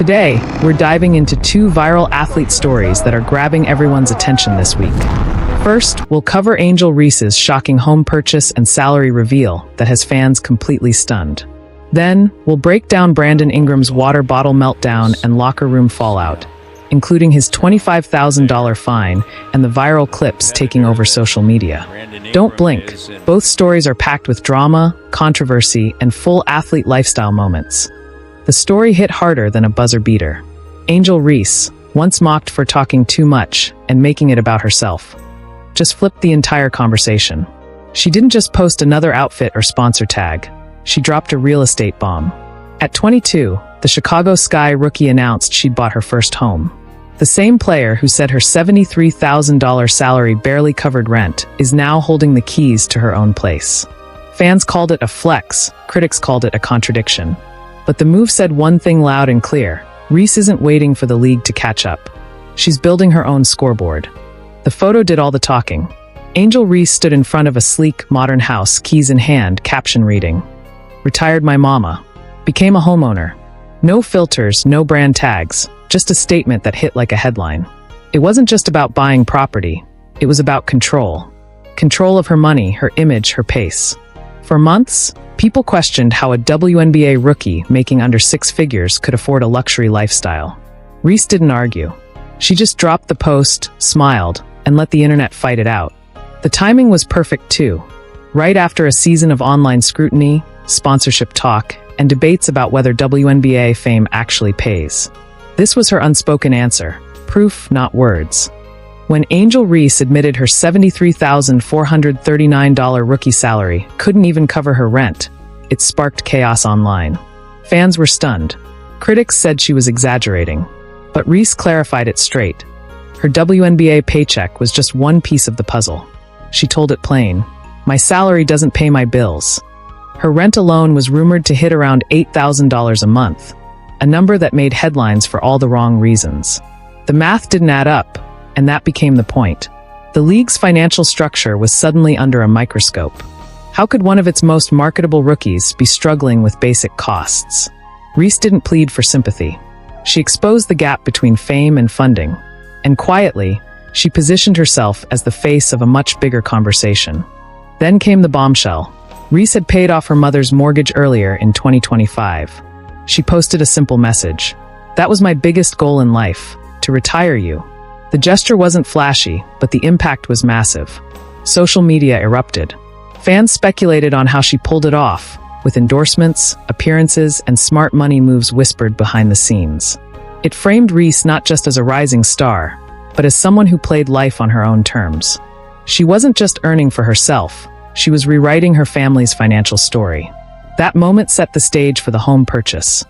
Today, we're diving into two viral athlete stories that are grabbing everyone's attention this week. First, we'll cover Angel Reese's shocking home purchase and salary reveal that has fans completely stunned. Then, we'll break down Brandon Ingram's water bottle meltdown and locker room fallout, including his $25,000 fine and the viral clips taking over social media. Don't blink. Both stories are packed with drama, controversy, and full athlete lifestyle moments. The story hit harder than a buzzer beater. Angel Reese, once mocked for talking too much and making it about herself, just flipped the entire conversation. She didn't just post another outfit or sponsor tag. She dropped a real estate bomb. At 22, the Chicago Sky rookie announced she'd bought her first home. The same player who said her $73,000 salary barely covered rent is now holding the keys to her own place. Fans called it a flex, critics called it a contradiction. But the move said one thing loud and clear: Reese isn't waiting for the league to catch up. She's building her own scoreboard. The photo did all the talking. Angel Reese stood in front of a sleek, modern house, keys in hand, caption reading, "Retired my mama. Became a homeowner." No filters, no brand tags, just a statement that hit like a headline. It wasn't just about buying property. It was about control. Control of her money, her image, her pace. For months, people questioned how a WNBA rookie making under six figures could afford a luxury lifestyle. Reese didn't argue. She just dropped the post, smiled, and let the internet fight it out. The timing was perfect too. Right after a season of online scrutiny, sponsorship talk, and debates about whether WNBA fame actually pays. This was her unspoken answer, proof, not words. When Angel Reese admitted her $73,439 rookie salary couldn't even cover her rent, it sparked chaos online. Fans were stunned. Critics said she was exaggerating. But Reese clarified it straight. Her WNBA paycheck was just one piece of the puzzle. She told it plain: "My salary doesn't pay my bills." Her rent alone was rumored to hit around $8,000 a month, a number that made headlines for all the wrong reasons. The math didn't add up, and that became the point. The league's financial structure was suddenly under a microscope. How could one of its most marketable rookies be struggling with basic costs? Reese didn't plead for sympathy. She exposed the gap between fame and funding, and quietly, she positioned herself as the face of a much bigger conversation. Then came the bombshell. Reese had paid off her mother's mortgage earlier in 2025. She posted a simple message: "That was my biggest goal in life, to retire you." The gesture wasn't flashy, but the impact was massive. Social media erupted. Fans speculated on how she pulled it off, with endorsements, appearances, and smart money moves whispered behind the scenes. It framed Reese not just as a rising star, but as someone who played life on her own terms. She wasn't just earning for herself, she was rewriting her family's financial story. That moment set the stage for the home purchase.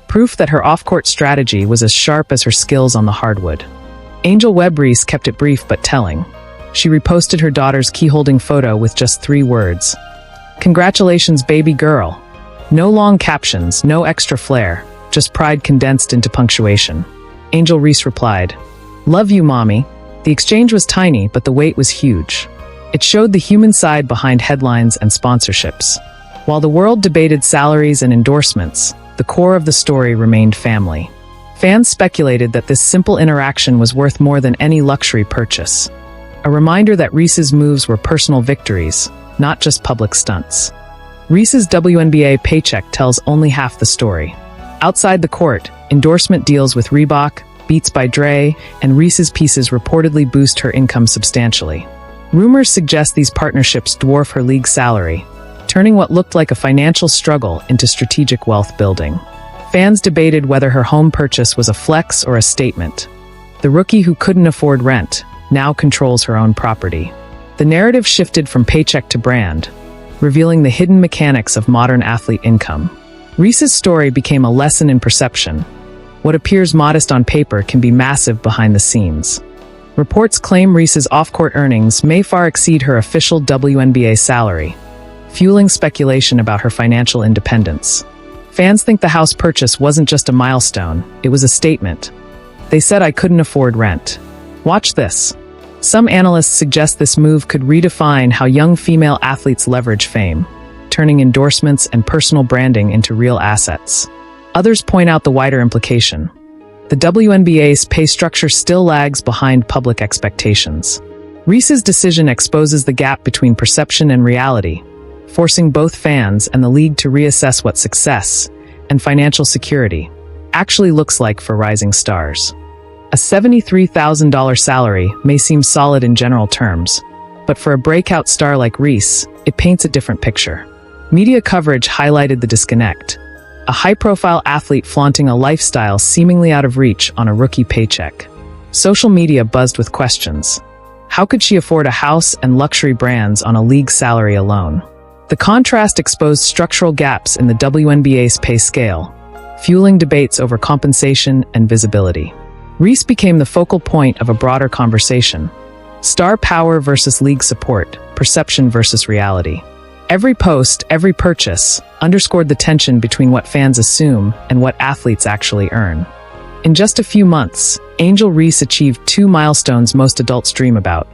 Proof that her off-court strategy was as sharp as her skills on the hardwood. Angel Reese kept it brief but telling. She reposted her daughter's key-holding photo with just 3 words. "Congratulations, baby girl." No long captions, no extra flair, just pride condensed into punctuation. Angel Reese replied, "Love you, mommy." The exchange was tiny, but the weight was huge. It showed the human side behind headlines and sponsorships. While the world debated salaries and endorsements, the core of the story remained family. Fans speculated that this simple interaction was worth more than any luxury purchase. A reminder that Reese's moves were personal victories, not just public stunts. Reese's WNBA paycheck tells only half the story. Outside the court, endorsement deals with Reebok, Beats by Dre, and Reese's pieces reportedly boost her income substantially. Rumors suggest these partnerships dwarf her league salary, turning what looked like a financial struggle into strategic wealth building. Fans debated whether her home purchase was a flex or a statement. The rookie who couldn't afford rent now controls her own property. The narrative shifted from paycheck to brand, revealing the hidden mechanics of modern athlete income. Reese's story became a lesson in perception. What appears modest on paper can be massive behind the scenes. Reports claim Reese's off-court earnings may far exceed her official WNBA salary, fueling speculation about her financial independence. Fans think the house purchase wasn't just a milestone, it was a statement. "They said I couldn't afford rent. Watch this." Some analysts suggest this move could redefine how young female athletes leverage fame, turning endorsements and personal branding into real assets. Others point out the wider implication. The WNBA's pay structure still lags behind public expectations. Reese's decision exposes the gap between perception and reality, forcing both fans and the league to reassess what success and financial security actually looks like for rising stars. A $73,000 salary may seem solid in general terms, but for a breakout star like Reese, it paints a different picture. Media coverage highlighted the disconnect. A high-profile athlete flaunting a lifestyle seemingly out of reach on a rookie paycheck. Social media buzzed with questions. How could she afford a house and luxury brands on a league salary alone? The contrast exposed structural gaps in the WNBA's pay scale, fueling debates over compensation and visibility. Reese became the focal point of a broader conversation. Star power versus league support, perception versus reality. Every post, every purchase, underscored the tension between what fans assume and what athletes actually earn. In just a few months, Angel Reese achieved 2 milestones most adults dream about: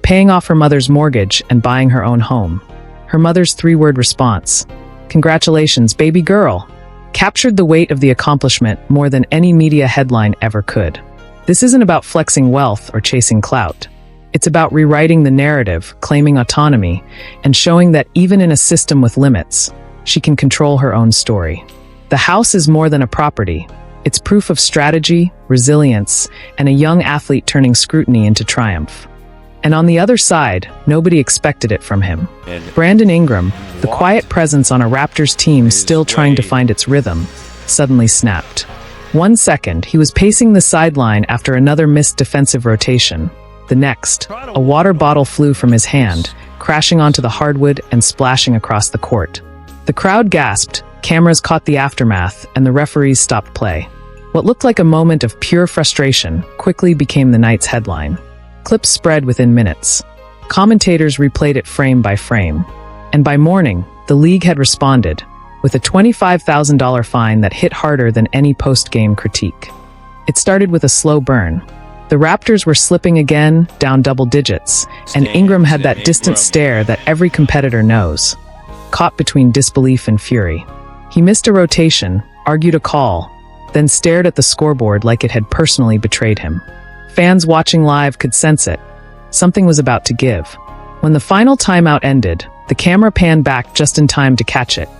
paying off her mother's mortgage and buying her own home. Her mother's 3-word response, "Congratulations, baby girl," captured the weight of the accomplishment more than any media headline ever could. This isn't about flexing wealth or chasing clout. It's about rewriting the narrative, claiming autonomy, and showing that even in a system with limits, she can control her own story. The house is more than a property. It's proof of strategy, resilience, and a young athlete turning scrutiny into triumph. And on the other side, nobody expected it from him. Brandon Ingram, the quiet presence on a Raptors team still trying to find its rhythm, suddenly snapped. 1 second, he was pacing the sideline after another missed defensive rotation. The next, a water bottle flew from his hand, crashing onto the hardwood and splashing across the court. The crowd gasped, cameras caught the aftermath, and the referees stopped play. What looked like a moment of pure frustration quickly became the night's headline. Clips spread within minutes. Commentators replayed it frame by frame. And by morning, the league had responded, with a $25,000 fine that hit harder than any post-game critique. It started with a slow burn. The Raptors were slipping again, down double digits, and Ingram had that distant stare that every competitor knows. Caught between disbelief and fury. He missed a rotation, argued a call, then stared at the scoreboard like it had personally betrayed him. Fans watching live could sense it. Something was about to give. When the final timeout ended, the camera panned back just in time to catch it.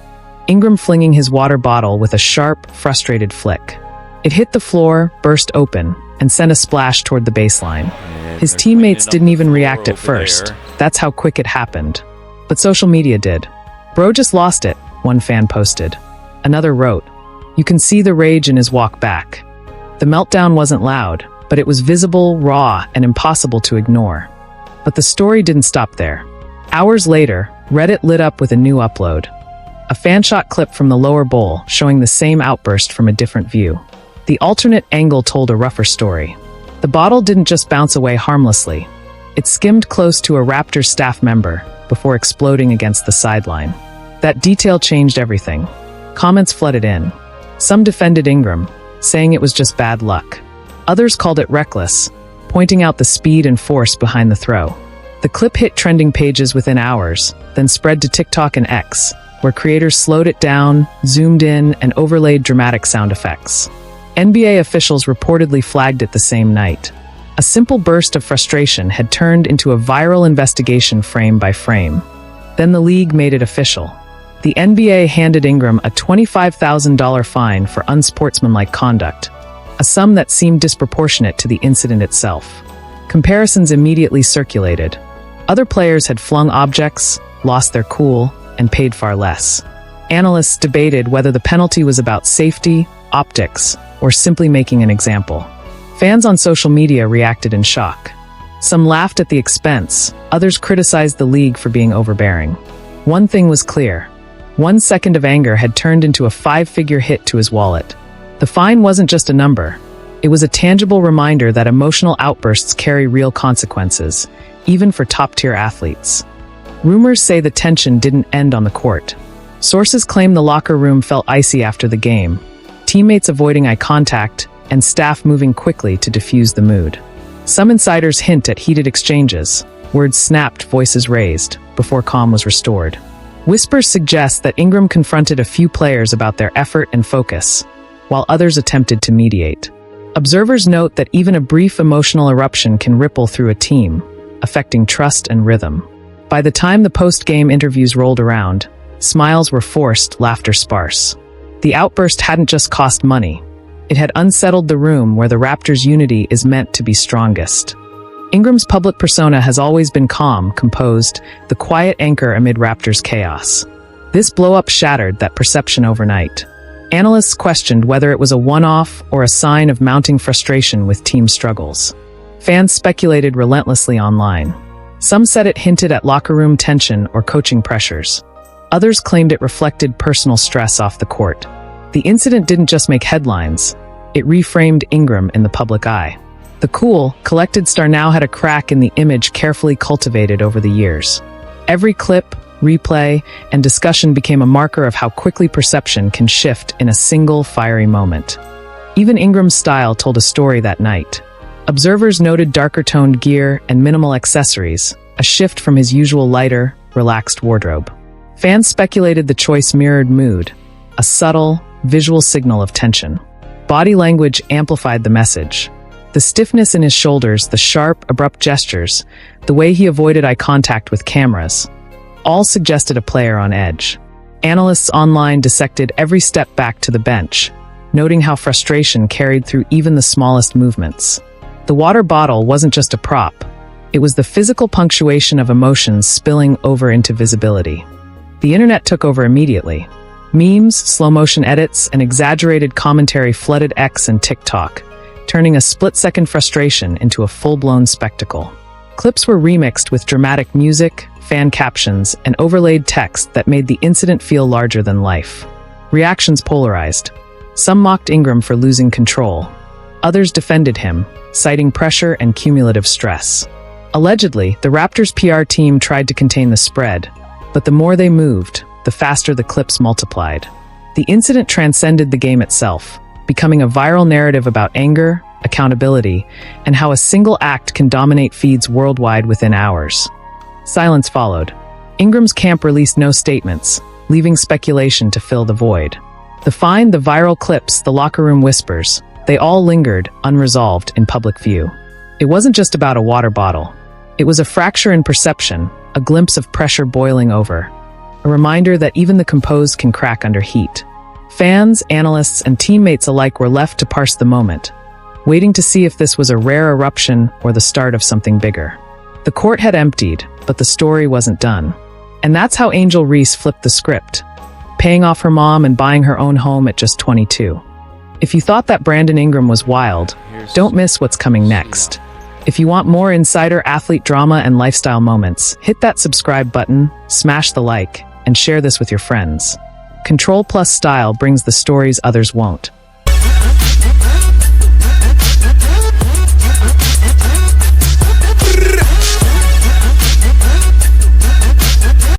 Ingram flinging his water bottle with a sharp, frustrated flick. It hit the floor, burst open, and sent a splash toward the baseline. His teammates didn't even react at first. That's how quick it happened. But social media did. "Bro just lost it," one fan posted. Another wrote, "You can see the rage in his walk back." The meltdown wasn't loud, but it was visible, raw, and impossible to ignore. But the story didn't stop there. Hours later, Reddit lit up with a new upload. A fan-shot clip from the lower bowl showing the same outburst from a different view. The alternate angle told a rougher story. The bottle didn't just bounce away harmlessly. It skimmed close to a Raptors staff member before exploding against the sideline. That detail changed everything. Comments flooded in. Some defended Ingram, saying it was just bad luck. Others called it reckless, pointing out the speed and force behind the throw. The clip hit trending pages within hours, then spread to TikTok and X, where creators slowed it down, zoomed in, and overlaid dramatic sound effects. NBA officials reportedly flagged it the same night. A simple burst of frustration had turned into a viral investigation frame by frame. Then the league made it official. The NBA handed Ingram a $25,000 fine for unsportsmanlike conduct, a sum that seemed disproportionate to the incident itself. Comparisons immediately circulated. Other players had flung objects, lost their cool, and paid far less. Analysts debated whether the penalty was about safety, optics, or simply making an example. Fans on social media reacted in shock. Some laughed at the expense, others criticized the league for being overbearing. One thing was clear. 1 second of anger had turned into a 5-figure hit to his wallet. The fine wasn't just a number. It was a tangible reminder that emotional outbursts carry real consequences, even for top-tier athletes. Rumors say the tension didn't end on the court. Sources claim the locker room felt icy after the game, teammates avoiding eye contact, and staff moving quickly to diffuse the mood. Some insiders hint at heated exchanges, words snapped, voices raised, before calm was restored. Whispers suggest that Ingram confronted a few players about their effort and focus, while others attempted to mediate. Observers note that even a brief emotional eruption can ripple through a team, affecting trust and rhythm. By the time the post-game interviews rolled around, smiles were forced, laughter sparse. The outburst hadn't just cost money. It had unsettled the room where the Raptors' unity is meant to be strongest. Ingram's public persona has always been calm, composed, the quiet anchor amid Raptors' chaos. This blow-up shattered that perception overnight. Analysts questioned whether it was a one-off or a sign of mounting frustration with team struggles. Fans speculated relentlessly online. Some said it hinted at locker room tension or coaching pressures. Others claimed it reflected personal stress off the court. The incident didn't just make headlines, it reframed Ingram in the public eye. The cool, collected star now had a crack in the image carefully cultivated over the years. Every clip, replay, and discussion became a marker of how quickly perception can shift in a single fiery moment. Even Ingram's style told a story that night. Observers noted darker-toned gear and minimal accessories, a shift from his usual lighter, relaxed wardrobe. Fans speculated the choice mirrored mood, a subtle, visual signal of tension. Body language amplified the message. The stiffness in his shoulders, the sharp, abrupt gestures, the way he avoided eye contact with cameras, all suggested a player on edge. Analysts online dissected every step back to the bench, noting how frustration carried through even the smallest movements. The water bottle wasn't just a prop. It was the physical punctuation of emotions spilling over into visibility. The internet took over immediately. Memes, slow-motion edits, and exaggerated commentary flooded X and TikTok, turning a split-second frustration into a full-blown spectacle. Clips were remixed with dramatic music, fan captions, and overlaid text that made the incident feel larger than life. Reactions polarized. Some mocked Ingram for losing control. Others defended him, citing pressure and cumulative stress. Allegedly, the Raptors' PR team tried to contain the spread, but the more they moved, the faster the clips multiplied. The incident transcended the game itself, becoming a viral narrative about anger, accountability, and how a single act can dominate feeds worldwide within hours. Silence followed. Ingram's camp released no statements, leaving speculation to fill the void. The fine, the viral clips, the locker room whispers, they all lingered, unresolved, in public view. It wasn't just about a water bottle. It was a fracture in perception, a glimpse of pressure boiling over, a reminder that even the composed can crack under heat. Fans, analysts, and teammates alike were left to parse the moment, waiting to see if this was a rare eruption or the start of something bigger. The court had emptied, but the story wasn't done. And that's how Angel Reese flipped the script, paying off her mom and buying her own home at just 22. If you thought that Brandon Ingram was wild, don't miss what's coming next. If you want more insider athlete drama and lifestyle moments, hit that subscribe button, smash the like, and share this with your friends. Control plus style brings the stories others won't.